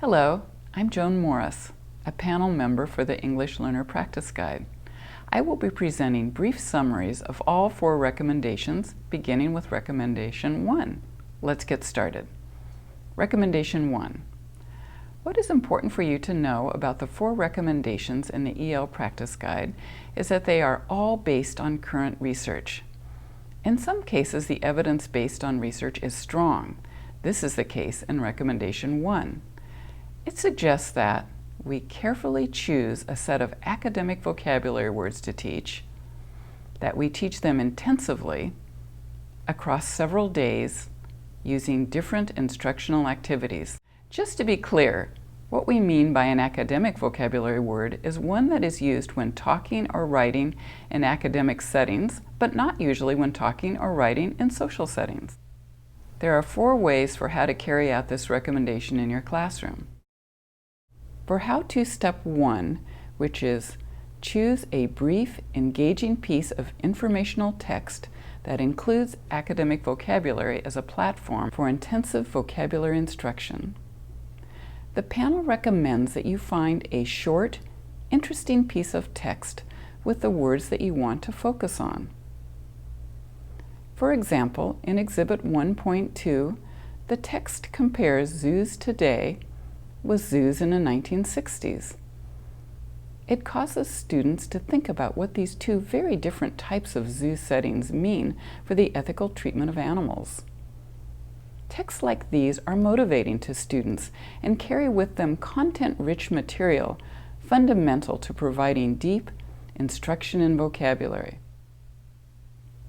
Hello, I'm Joan Morris, a panel member for the English Learner Practice Guide. I will be presenting brief summaries of all 4 recommendations, beginning with Recommendation 1. Let's get started. Recommendation 1. What is important for you to know about the 4 recommendations in the EL Practice Guide is that they are all based on current research. In some cases, the evidence based on research is strong. This is the case in Recommendation 1. It suggests that we carefully choose a set of academic vocabulary words to teach, that we teach them intensively across several days using different instructional activities. Just to be clear, what we mean by an academic vocabulary word is one that is used when talking or writing in academic settings, but not usually when talking or writing in social settings. There are 4 ways for how to carry out this recommendation in your classroom. For How-To Step 1, which is choose a brief, engaging piece of informational text that includes academic vocabulary as a platform for intensive vocabulary instruction, the panel recommends that you find a short, interesting piece of text with the words that you want to focus on. For example, in Exhibit 1.2, the text compares zoos today with zoos in the 1960s. It causes students to think about what these 2 very different types of zoo settings mean for the ethical treatment of animals. Texts like these are motivating to students and carry with them content-rich material fundamental to providing deep instruction in vocabulary.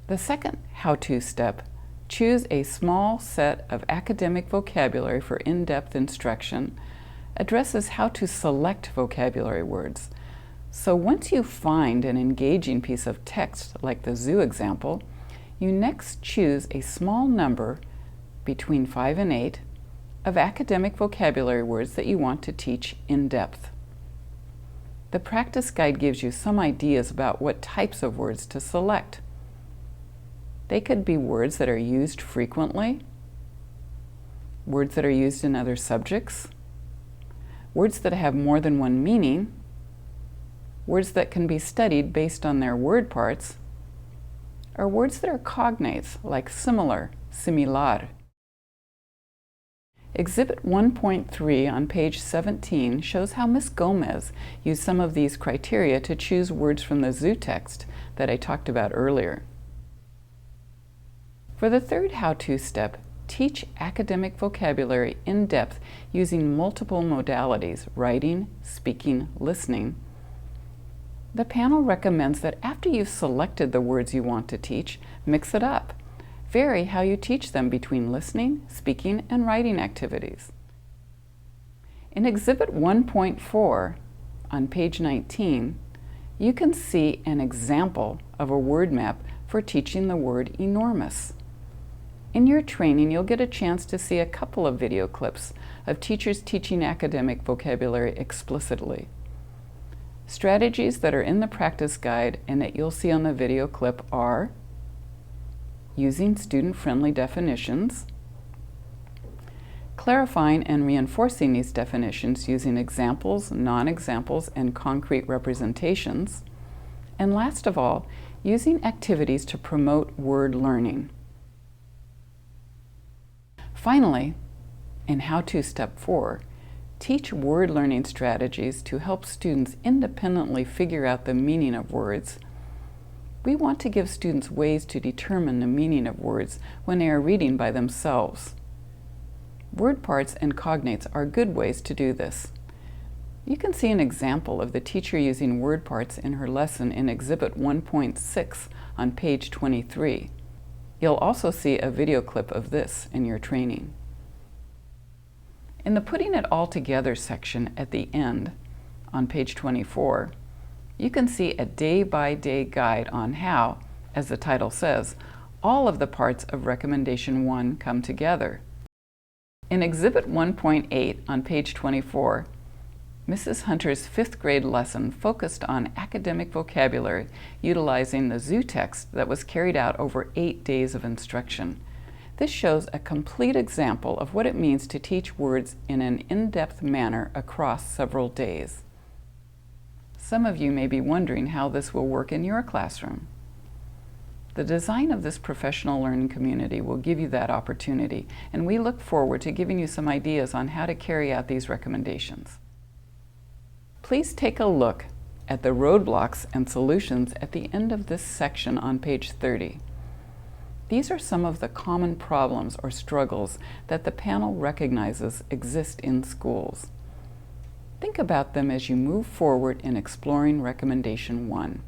The second how-to step, choose a small set of academic vocabulary for in-depth instruction, addresses how to select vocabulary words. So once you find an engaging piece of text, like the zoo example, you next choose a small number, between 5 and 8, of academic vocabulary words that you want to teach in depth. The practice guide gives you some ideas about what types of words to select. They could be words that are used frequently, words that are used in other subjects, words that have more than one meaning, words that can be studied based on their word parts, or words that are cognates, like similar, similar. Exhibit 1.3 on page 17 shows how Ms. Gomez used some of these criteria to choose words from the zoo text that I talked about earlier. For the third how-to step, teach academic vocabulary in depth using multiple modalities, writing, speaking, listening. The panel recommends that after you've selected the words you want to teach, mix it up. Vary how you teach them between listening, speaking, and writing activities. In Exhibit 1.4 on page 19, you can see an example of a word map for teaching the word enormous. In your training, you'll get a chance to see a couple of video clips of teachers teaching academic vocabulary explicitly. Strategies that are in the practice guide and that you'll see on the video clip are using student-friendly definitions, clarifying and reinforcing these definitions using examples, non-examples, and concrete representations, and last of all, using activities to promote word learning. Finally, in How-To Step 4, teach word learning strategies to help students independently figure out the meaning of words. We want to give students ways to determine the meaning of words when they are reading by themselves. Word parts and cognates are good ways to do this. You can see an example of the teacher using word parts in her lesson in Exhibit 1.6 on page 23. You'll also see a video clip of this in your training. In the Putting It All Together section at the end, on page 24, you can see a day-by-day guide on how, as the title says, all of the parts of Recommendation 1 come together. In Exhibit 1.8 on page 24, Mrs. Hunter's 5th grade lesson focused on academic vocabulary utilizing the zoo text that was carried out over 8 days of instruction. This shows a complete example of what it means to teach words in an in-depth manner across several days. Some of you may be wondering how this will work in your classroom. The design of this professional learning community will give you that opportunity, and we look forward to giving you some ideas on how to carry out these recommendations. Please take a look at the roadblocks and solutions at the end of this section on page 30. These are some of the common problems or struggles that the panel recognizes exist in schools. Think about them as you move forward in exploring recommendation 1.